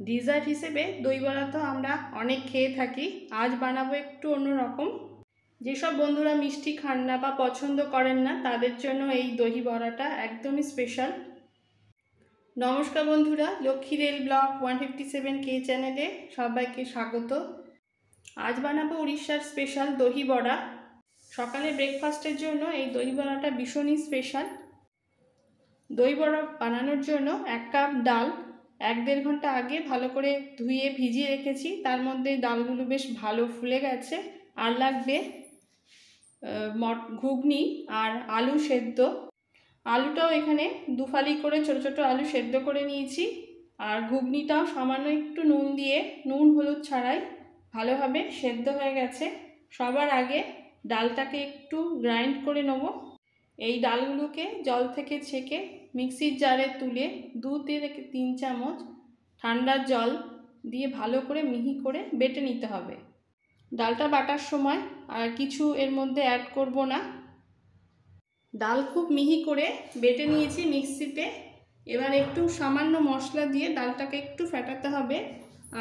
Dessert হিসেবে দই বড়া তো আমরা অনেক খেয়ে থাকি, আজ বানাবো একটু অন্যরকম। যেসব বন্ধুরা মিষ্টি খান না বা পছন্দ করেন না তাদের জন্য এই দই বড়াটা একদমই স্পেশাল। নমস্কার বন্ধুরা, লক্ষ্মী রেল ব্লগ 157K চ্যানেলে সবাইকে স্বাগত। আজ বানাবো উড়িষ্যার স্পেশাল দই বড়া। সকালে ব্রেকফাস্টের জন্য এই দই বড়াটা ভীষণই স্পেশাল। দই বড়া বানানোর জন্য 1 কাপ ডাল 1-1.5 ঘন্টা আগে ভালো করে ধুয়ে ভিজিয়ে রেখেছি। তার মধ্যে ডালগুলো বেশ ভালো ফুলে গেছে। আর লাগবে ঘুগনি আর আলু সেদ্ধ। আলুটাও এখানে 2 ফালি করে ছোট ছোট আলু সেদ্ধ করে নিয়েছি। আর ঘুগনিটাও সামান্য একটু নুন দিয়ে, নুন হলুদ ছাড়াই ভালোভাবে সেদ্ধ হয়ে গেছে। সবার আগে ডালটাকে একটু গ্রাইন্ড করে নেব। এই ডালগুলোকে জল থেকে ছেঁকে মিক্সির জারে তুলে 2 থেকে 3 চামচ ঠান্ডা জল দিয়ে ভালো করে মিহি করে বেটে নিতে হবে। ডালটা বাটার সময় আর কিছু এর মধ্যে অ্যাড করব না। ডাল খুব মিহি করে বেটে নিয়েছি মিক্সিতে। এবার একটু সামান্য মশলা দিয়ে ডালটাকে একটু ফেটাতে হবে।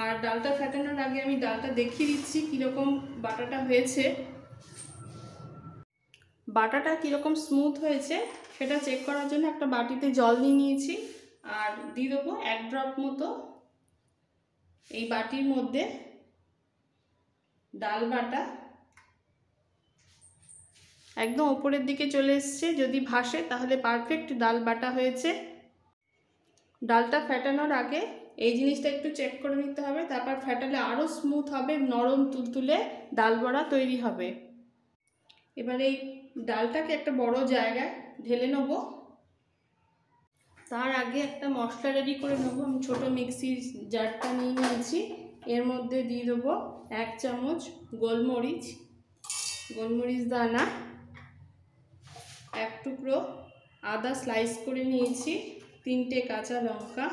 আর ডালটা ফেটানোর আগে আমি ডালটা দেখিয়ে দিচ্ছি কীরকম বাটাটা হয়েছে। বাটাটা কীরকম স্মুথ হয়েছে সেটা চেক করার জন্য একটা বাটিতে জল নিয়ে নিয়েছি। আর দিয়ে দেবো 1 ড্রপ মতো এই বাটির মধ্যে ডাল বাটা। একদম উপরের দিকে চলে এসছে, যদি ভাসে তাহলে পারফেক্ট ডাল বাটা হয়েছে। ডালটা ফেটানোর আগে এই জিনিসটা একটু চেক করে নিতে হবে, তারপর ফেটালে আরও স্মুথ হবে, নরম তুলতুলে ডাল বড়া তৈরি হবে। এবার এই ডালটাকে একটা বড় জায়গায় ঢেলে নেব। তার আগে একটা মশলা রেডি করে নেব। আমি ছোটো মিক্সির জারটা নিয়ে নিয়েছি। এর মধ্যে দিয়ে দেবো 1 চামচ গোলমরিচ দানা, 1 টুকরো আদা স্লাইস করে নিয়েছি, 3টে কাঁচা লঙ্কা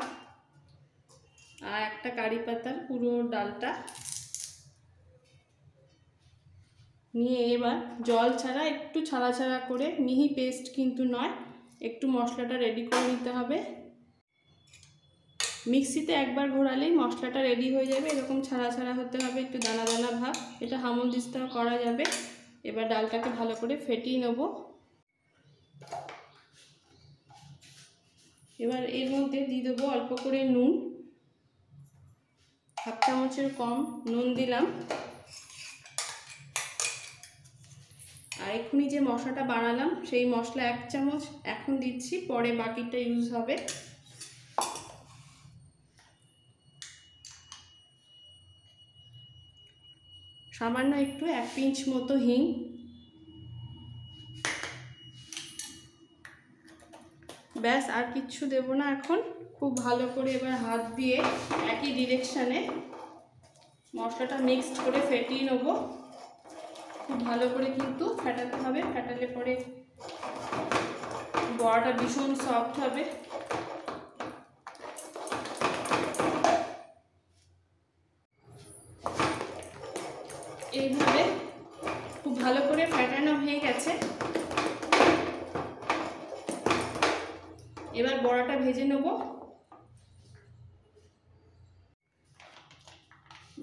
আর একটা কারি পাতার পুরো ডালটা নিয়ে এবার জল ছাড়া একটু ছাড়া ছাড়া করে, মিহি পেস্ট কিন্তু নয়, একটু মশলাটা রেডি করে নিতে হবে। মিক্সিতে একবার ঘোরালেই মশলাটা রেডি হয়ে যাবে। এরকম ছাড়া ছাড়া হতে হবে, একটু দানা দানা ভাব। এটা হামলদিস্তাও করা যাবে। এবার ডালটাকে ভালো করে ফেটিয়ে নেব। এবার এর মধ্যে দিয়ে দেবো অল্প করে নুন, 1/2 চামচের কম নুন দিলাম। আর এক্ষুনি যে মশলাটা বানালাম সেই মশলা 1 চামচ এখন দিচ্ছি, পরে বাকিটা ইউজ হবে। সামান্য একটু 1 পিঞ্চ মতো হিং, ব্যাস আর কিচ্ছু দেব না এখন। খুব ভালো করে এবার হাত দিয়ে একই ডিরেকশানে মশলাটা মিক্সড করে ফেটিয়ে নেব। খুব ভালো করে কিন্তু ফেটাতে হবে, ফেটালে পরে বড়াটা ভীষণ সফট হবে। এইভাবে খুব ভালো করে ফেটানো হয়ে গেছে। এবার বড়াটা ভেজে নেব।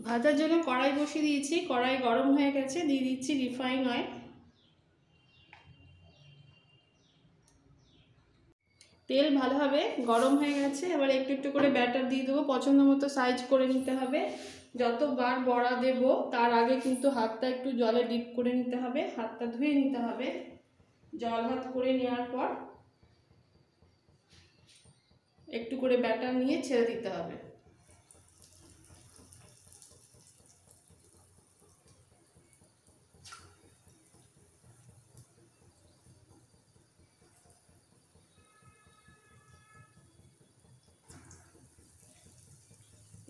ভাজার জন্য কড়াই বসিয়ে দিয়েছি, কড়াই গরম হয়ে গেছে, দিয়ে দিচ্ছি রিফাইন অয়েল। তেল ভালোভাবে গরম হয়ে গেছে। এবার একটু একটু করে ব্যাটার দিয়ে দেবো, পছন্দ মতো সাইজ করে নিতে হবে। যতবার বড়া দেব তার আগে কিন্তু হাতটা একটু জলে ডিপ করে নিতে হবে, হাতটা ধুয়ে নিতে হবে। জল হাত করে নেওয়ার পর একটু করে ব্যাটার নিয়ে ছেড়ে দিতে হবে।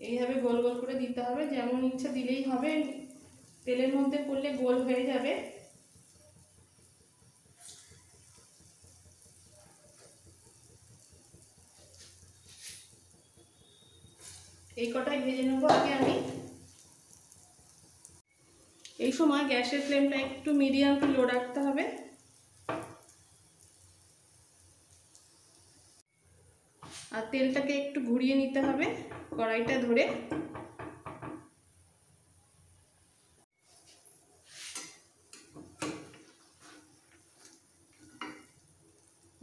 এইভাবে গোল গোল করে দিতে হবে, যেমন ইচ্ছা দিলেই হবে। তেলের মধ্যে পড়লে গোল হয়ে যাবে। এই কটাই ভেজে নেবো আগে আমি। এই সময় গ্যাসের ফ্লেমটা একটু মিডিয়াম টু লো রাখতে হবে। আর তেলটাকে একটু ঘুরিয়ে নিতে হবে কড়াইটা ধরে।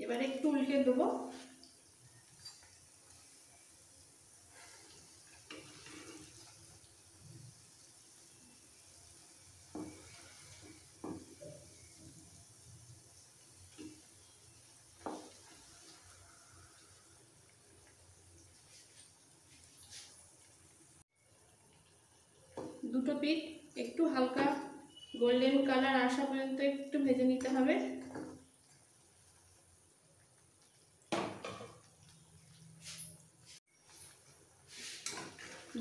এবারে একটু উল্টে দেবো। দুটো পিঠ একটু হালকা গোল্ডেন কালার আসা পর্যন্ত একটু ভেজে নিতে হবে।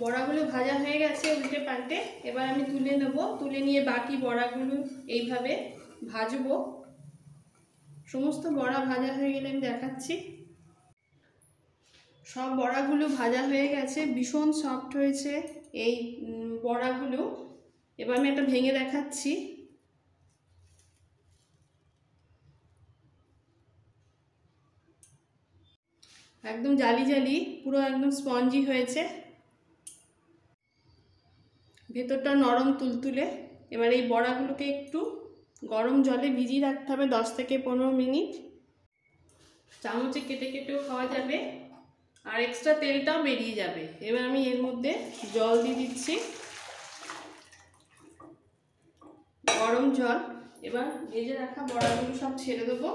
বড়াগুলো ভাজা হয়ে গেছে উল্টে পাল্টে। এবার আমি তুলে নেব, তুলে নিয়ে বাকি বড়াগুলো এইভাবে ভাজবো। সমস্ত বড়া ভাজা হয়ে গেলে আমি দেখাচ্ছি। সব বড়াগুলো ভাজা হয়ে গেছে, ভীষণ সফট হয়েছে এই বড়াগুলো। এবার আমি একটা ভেঙে দেখাচ্ছি। একদম জালি জালি, পুরো একদম স্পঞ্জি হয়েছে, ভেতরটা নরম তুলতুলে। এবার এই বড়াগুলোকে একটু গরম জলে ভিজিয়ে রাখতে হবে 10 থেকে 15 মিনিট। চামচে কেটে কেটেও খাওয়া যাবে, আর এক্সট্রা তেলটাও বেরিয়ে যাবে। এবার আমি এর মধ্যে জল দিয়ে দিচ্ছি, গরম জল। এবার ভেজে রাখা বড়াগুলো সব ছেড়ে দেবো।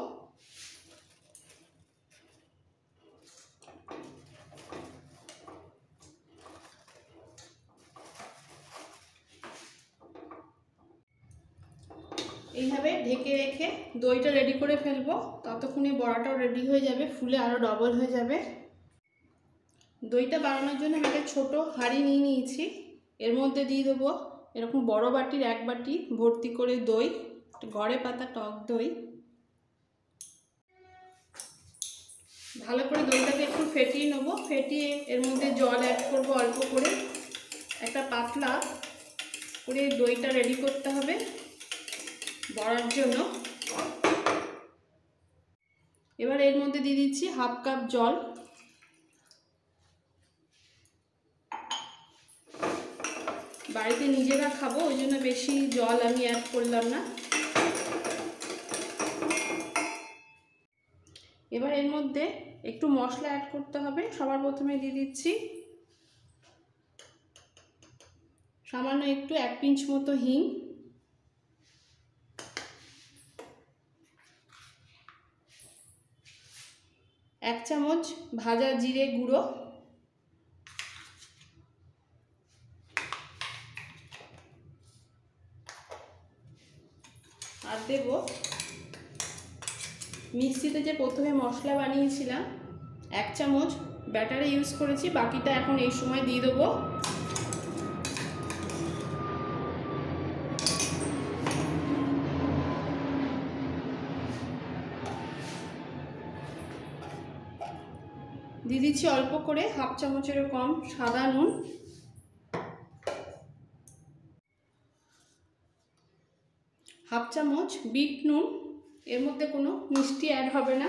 এইভাবে ঢেকে রেখে দইটা রেডি করে ফেলবো। ততক্ষণে বড়াটাও রেডি হয়ে যাবে, ফুলে আরও ডবল হয়ে যাবে। দইটা বানানোর জন্য আমি একটা ছোটো হাঁড়ি নিয়ে নিয়েছি। এর মধ্যে দিয়ে দেবো এরকম বড় বাটির 1 বাটি ভর্তি করে দই, ঘরে পাতা টক দই। ভালো করে দইটাকে একটু ফেটিয়ে নেবো। ফেটিয়ে এর মধ্যে জল অ্যাড করবো অল্প করে। একটা পাতলা করে দইটা রেডি করতে হবে বড়ার জন্য। এবার এর মধ্যে দিয়ে দিচ্ছি 1/2 কাপ জল। বাড়িতে নিজেরা খাবো, ওই জন্য বেশি জল আমি অ্যাড করলাম না। এবার এর মধ্যে একটু মশলা অ্যাড করতে হবে। সবার প্রথমে দিয়ে দিচ্ছি সামান্য একটু 1 পিঞ্চ মতো হিং, 1 চামচ ভাজা জিরে গুঁড়ো, আর দেব মিক্সিতে যে প্রথমে মশলা বানিয়েছিলাম 1 চামচ ব্যাটারে ইউজ করেছি, বাকিটা এখন এই সময় দিয়ে দেবো। দিয়ে দিচ্ছি অল্প করে 1/2 চামচেরও কম সাদা নুন, হাফ চামচ বিট নুন। এর মধ্যে কোনো মিষ্টি অ্যাড হবে না।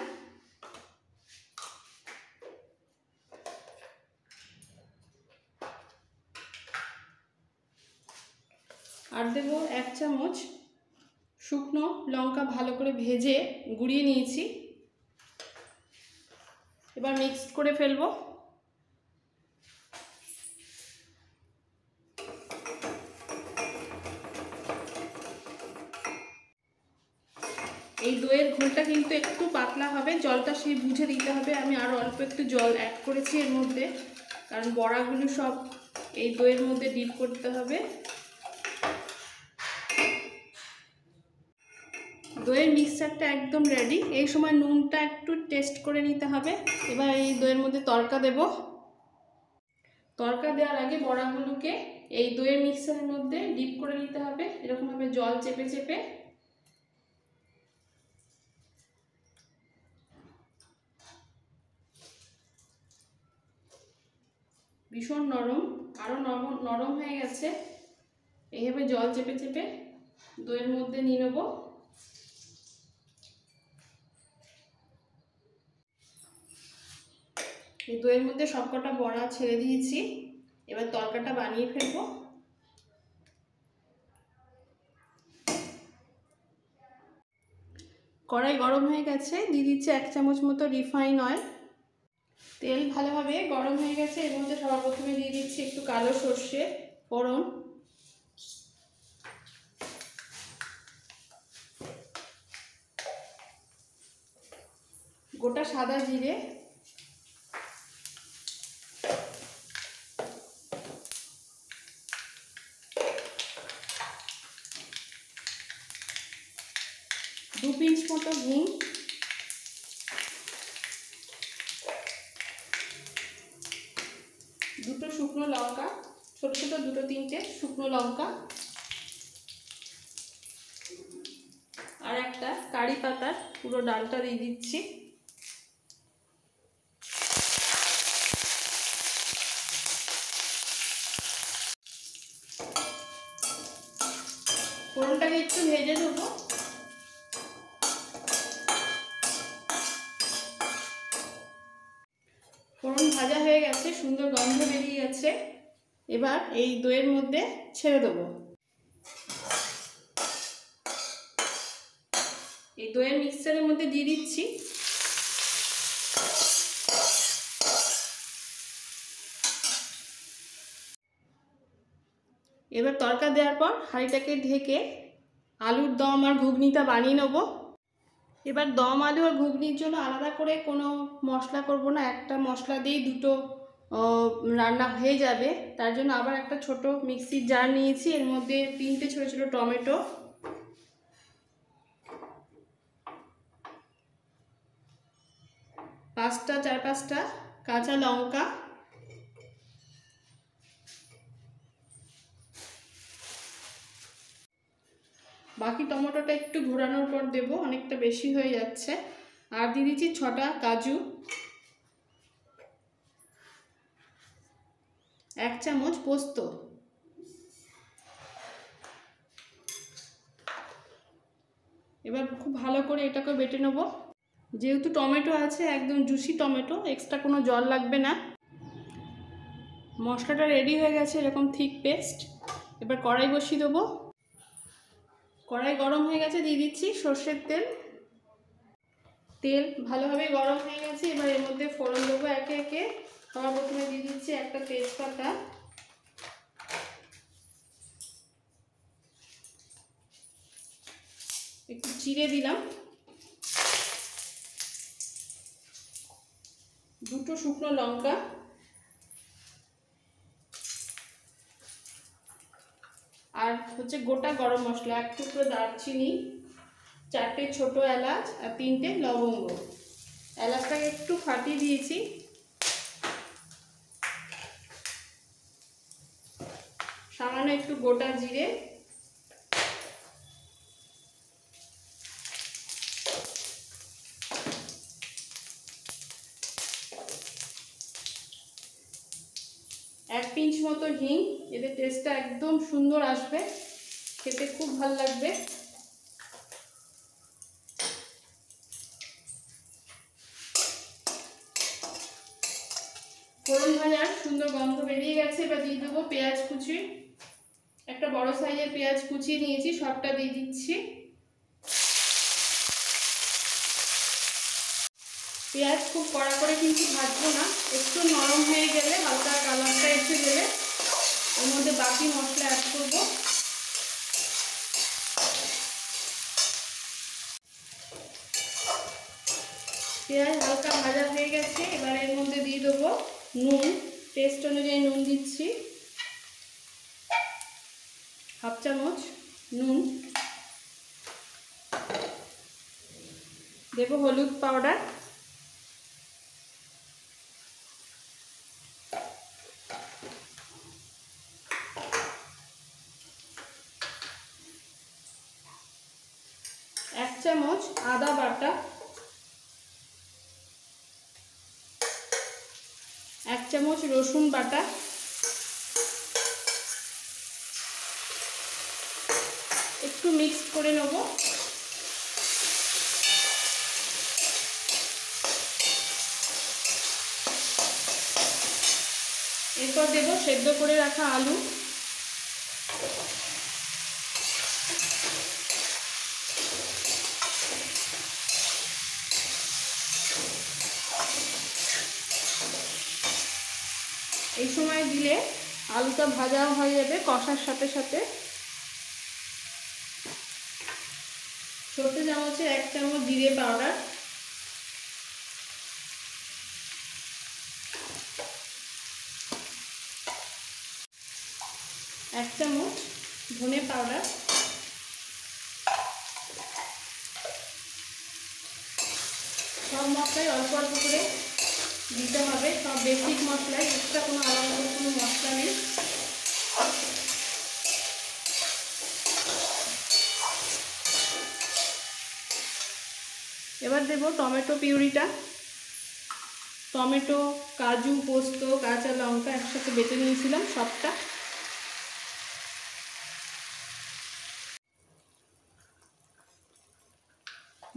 আর দেব 1 চামচ শুকনো লঙ্কা, ভালো করে ভেজে গুঁড়িয়ে নিয়েছি। এবার মিক্স করে ফেলবো। এই দইয়ের ঘোলটা কিন্তু একটু পাতলা হবে, জলটা সেই বুঝে দিতে হবে। আমি আরও অল্প একটু জল অ্যাড করেছি এর মধ্যে, কারণ বড়াগুলো সব এই দইয়ের মধ্যে ডিপ করতে হবে। দইয়ের মিক্সচারটা একদম রেডি। এই সময় নুনটা একটু টেস্ট করে নিতে হবে। এবার এই দইয়ের মধ্যে তড়কা দেব। তড়কা দেওয়ার আগে বড়াগুলোকে এই দইয়ের মিক্সচারের মধ্যে ডিপ করে নিতে হবে, এরকমভাবে জল চেপে চেপে। ভীষণ নরম, আরও নরম হয়ে গেছে। এইভাবে জল চেপে চেপে দইয়ের মধ্যে নিয়ে নেব। এই দইয়ের মধ্যে সবকটা বড়া ছেড়ে দিয়েছি। এবার তরকাটা বানিয়ে ফেলবো। কড়াই গরম হয়ে গেছে, দিয়ে দিচ্ছি 1 চামচ মতো রিফাইন অয়েল। তেল ভালোভাবে গরম হয়ে গেছে, এর মধ্যে সবার প্রথমে দিয়ে দিচ্ছি একটু কালো সর্ষে ফোড়ন, গোটা সাদা জিরে, দু পিঞ্চ মতো হিং, দুটো শুকনো লঙ্কা, ছোট ছোট দুটো তিনটে শুকনো লঙ্কা, আর একটা কারি পাতার পুরো ডালটা দিয়ে দিচ্ছি। ফোড়নটাকে একটু ভেজে দেবো। ফোড়ন ভাজা হয়ে গেছে, সুন্দর গন্ধ বেরিয়ে গেছে। এবার এই দইয়ের মধ্যে ছেড়ে দেবো। এই দইয়ের মিক্সচারের মধ্যে দিয়ে দিচ্ছি এবার তরকা দেওয়ার পর হাঁড়িটাকে ঢেকে আলুর দম আর ঘুগনিটা বানিয়ে নেবো। এবার দম আলু আর ঘুগনির জন্য আলাদা করে কোনো মশলা করব না, একটা মশলা দিয়েই দুটো রান্না হয়ে যাবে। তার জন্য আবার একটা ছোট মিক্সির জার নিয়েছি, এর মধ্যে 3টে ছোটো ছোটো টমেটো, 4-5টা কাঁচা লঙ্কা, বাকি টমেটোটা একটু ঘোরানোর পর দেব, অনেকটা বেশি হয়ে যাচ্ছে। আর দিয়ে দিচ্ছি 6টা কাজু, 1 চামচ পোস্ত। এবার খুব ভালো করে এটাকে বেটে নেব। যেহেতু টমেটো আছে, একদম জুসি টমেটো, এক্সট্রা কোনো জল লাগবে না। মশলাটা রেডি হয়ে গেছে, এরকম থিক পেস্ট। এবার কড়াই বসিয়ে দেবো। কড়াই গরম হয়ে গেছে, দিয়ে দিচ্ছি সর্ষের তেল। তেল ভালোভাবে গরম হয়ে গেছে, এবার এর মধ্যে ফোড়ন দেবো একে একে। সবার প্রথমে দিয়ে দিচ্ছি একটা তেজপাতা, একটু জিরে দিলাম, দুটো শুকনো লঙ্কা, আর হচ্ছে গোটা গরম মশলা, 1 টুকরো দারচিনি, 4টে ছোট এলাচ আর 3টে লবঙ্গ। এলাচটাকে একটু ফাটিয়ে দিয়েছি। সামান্য একটু গোটা জিরে, এক পিঞ্চ মতো হিং, এতে টেস্টটা একদম সুন্দর আসবে, খেতে খুব ভালো লাগবে। ফোড়ন ভাজার সুন্দর গন্ধ বেরিয়ে গেছে, এবার দিয়ে দেবো পেঁয়াজ কুচি। একটা বড় সাইজের পেঁয়াজ কুচিয়ে নিয়েছি, সবটা দিয়ে দিচ্ছি। পেঁয়াজ খুব কড়া করে কিন্তু ভাজবো না, একটু নরম হয়ে গেলে, হালকা কালারটা এসে গেলে ওর মধ্যে বাকি মশলা অ্যাড করবো। পেঁয়াজ হালকা ভাজা হয়ে গেছে, এবার এর মধ্যে দিয়ে দেবো নুন। টেস্ট অনুযায়ী নুন দিচ্ছি, 1/2 চামচ নুন। দেবো হলুদ পাউডার, এক চামচ আদা বাটা, 1 চামচ রসুন বাটা, একটু মিক্স করে নেব। সেদ্ধ করে রাখা আলু, এই সময় দিলে আলুটা ভাজা হয়ে যাবে কষার সাথে সাথে। ছোট চামচে 1 চামচ জিরে পাউডার, 1 চামচ ধনে পাউডার, সব মশলাই অল্প অল্প করে দিতে হবে, সব বেসিক মশলাই, এক্সট্রা কোনো আলাদা কোনো মশলা নেই। এবার দেব টমেটো পিউরিটা। টমেটো, কাজু, পোস্ত, কাঁচা লঙ্কা একসাথে বেটে নিয়েছিলাম সবটা।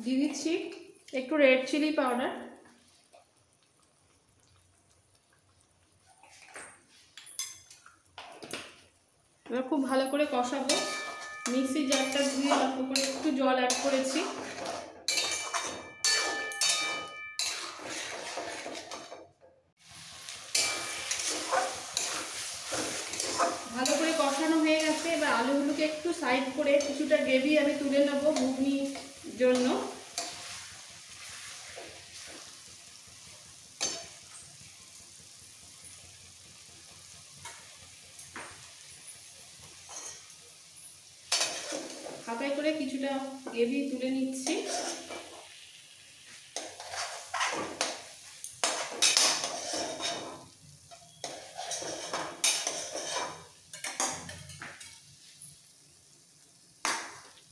দিয়ে দিচ্ছি একটু রেড চিলি পাউডার, এবার খুব ভালো করে কষাবো। মিক্সি জারটা ধুয়ে অল্প করে একটু জল অ্যাড করেছি। ভালো করে কষানো হয়ে গেছে। এবার আলুগুলোকে একটু সাইড করে কিছুটা গ্রেভি আমি তুলে নেব ঘুগনির জন্য। হাতায় করে কিছুটা গ্রেভি তুলে নিচ্ছি।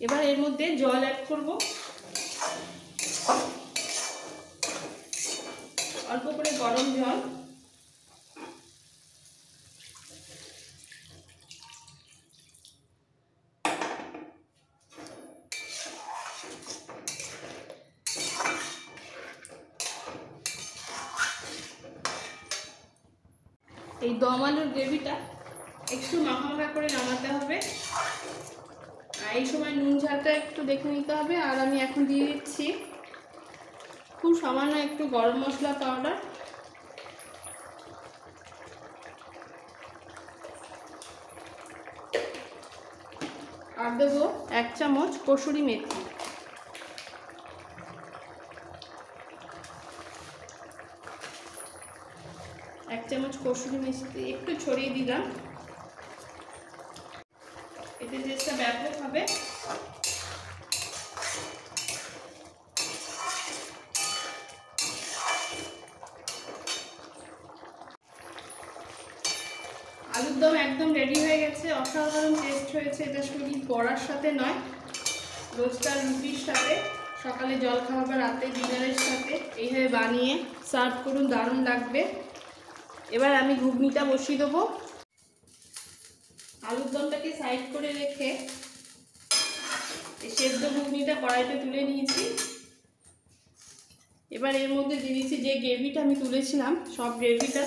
এবার এর মধ্যে জল অ্যাড করব, অল্প করে গরম জল। এই দম আলুর গ্রেভিটা একটু মাখা মাখা করে নামাতে হবে। আর এই সময় নুন ঝালটা একটু দেখে নিতে হবে। আর আমি এখন দিয়ে দিচ্ছি খুব সামান্য একটু গরম মশলা পাউডার, আর দেবো 1 চামচ কসুরি মেথি। এক চামচ কসুরি মেথি একটু ছড়িয়ে দিলাম, এতে টেস্টটা ব্যাপক হবে। আলুর দম একদম রেডি হয়ে গেছে, অসাধারণ টেস্ট হয়েছে। এটা শুধু বড়ার সাথে নয়, রোস্টার রুটির সাথে, সকালে জল খাওয়া বা রাতে ডিনারের সাথে এইভাবে বানিয়ে সার্ভ করুন, দারুণ লাগবে। এবার আমি ঘুগনিটা বসিয়ে দেবো। আলুর দমটাকে সাইড করে রেখে সেদ্ধ ঘুগনিটা কড়াইতে তুলে নিয়েছি। এবার এর মধ্যে দিয়ে দিচ্ছি যে গ্রেভিটা আমি তুলেছিলাম, সব গ্রেভিটা।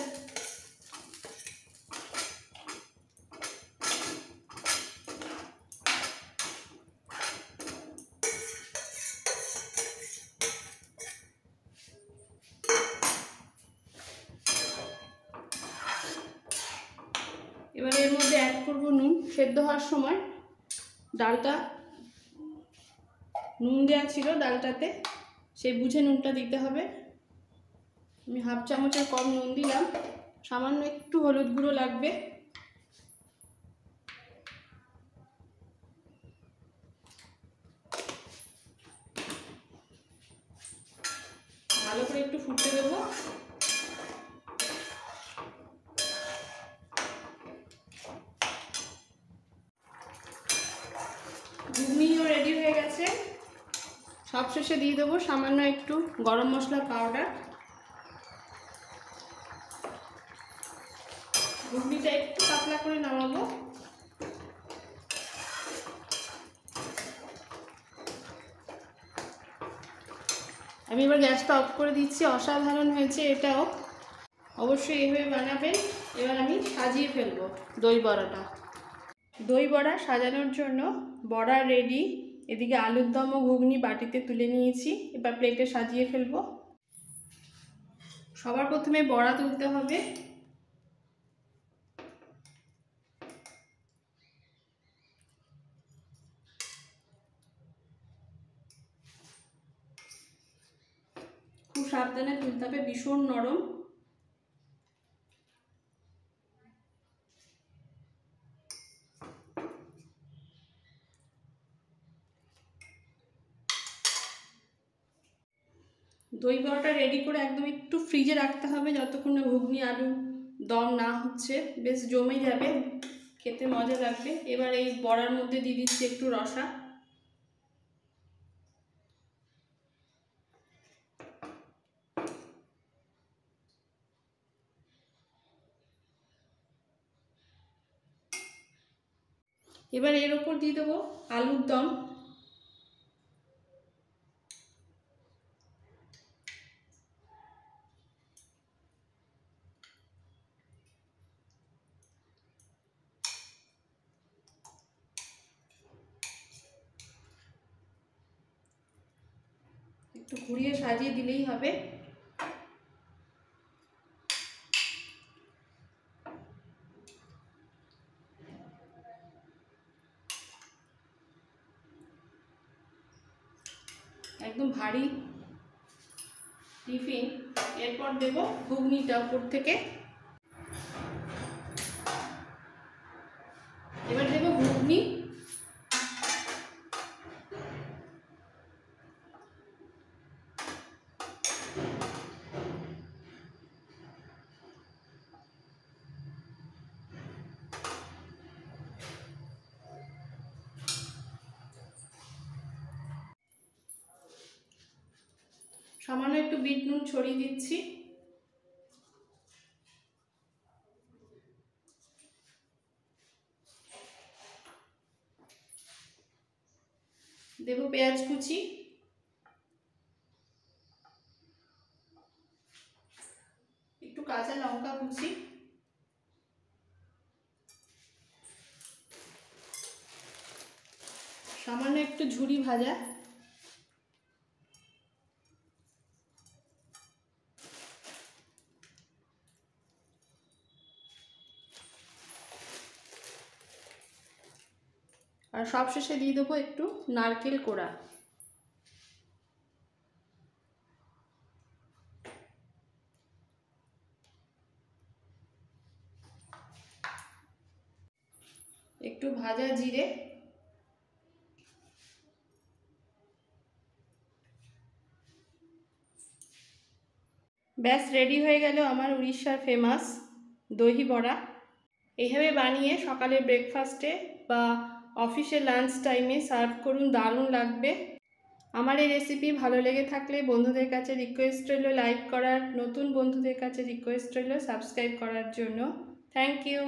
এবার এর মধ্যে অ্যাড করব নুন। সেদ্ধ হওয়ার সময় ডালটা নুন দেওয়া ছিল ডালটাতে, সেই বুঝে নুনটা দিতে হবে। আমি 1/2 চামচের কম নুন দিলাম, সামান্য একটু হলুদ গুঁড়ো লাগবে। ভালো করে একটু ফুটতে দেবো। ঘুগনিও রেডি হয়ে গেছে। সবশেষে দিয়ে দেবো সামান্য একটু গরম মশলা পাউডার। ঘুগনিটা একটু পাতলা করে নামাবো। আমি এবার গ্যাসটা অফ করে দিচ্ছি। অসাধারণ হয়েছে এটাও, অবশ্যই এভাবে বানাবেন। এবার আমি সাজিয়ে ফেলবো দই বড়াটা। দই বড়া সাজানোর জন্য বড়া রেডি। এদিকে আলুর দম ও ঘুগনি বাটিতে তুলে নিয়েছি, এবার প্লেটে সাজিয়ে ফেলবো। সবার প্রথমে বড়া তুলতে হবে। খুব সাবধানে তুলতে হবে, ভীষণ নরম। দই বড়াটা রেডি করে একদম একটু ফ্রিজে রাখতে হবে, যতক্ষণ না ঘুগনি আলু দম না হচ্ছে। বেশ জমে যাবে, খেতে মজা লাগবে। এবার এই বড়ার মধ্যে দিয়ে দিচ্ছি একটু রসা। এবার এর ওপর দিয়ে দেবো আলুর দম। একটু ঘুরিয়ে সাজিয়ে দিলেই হবে। একদম ভারী টিফিন। এরপর দেব ঘুগনিটা উপর থেকে। এবার দেব ঘুগনি। সামান্য একটু বিট নুন ছড়িয়ে দিচ্ছি। দেব পেঁয়াজ কুচি, একটু কাঁচা লঙ্কা কুচি, সামান্য একটু ঝুরি ভাজা, আর সবশেষে দিয়ে দেবো একটু নারকেল কোড়া। একটু ভাজা জিরে, ব্যাস রেডি হয়ে গেল আমার উড়িষ্যার ফেমাস দহি বড়া। এইভাবে বানিয়ে সকালে ব্রেকফাস্টে বা অফিসে লাঞ্চ টাইমে সার্ভ করুন, দারুণ লাগবে। আমার এই রেসিপি ভালো লেগে থাকলে বন্ধুদের কাছে রিকোয়েস্ট রইল লাইক করার, নতুন বন্ধুদের কাছে রিকোয়েস্ট রইল সাবস্ক্রাইব করার জন্য। Thank you.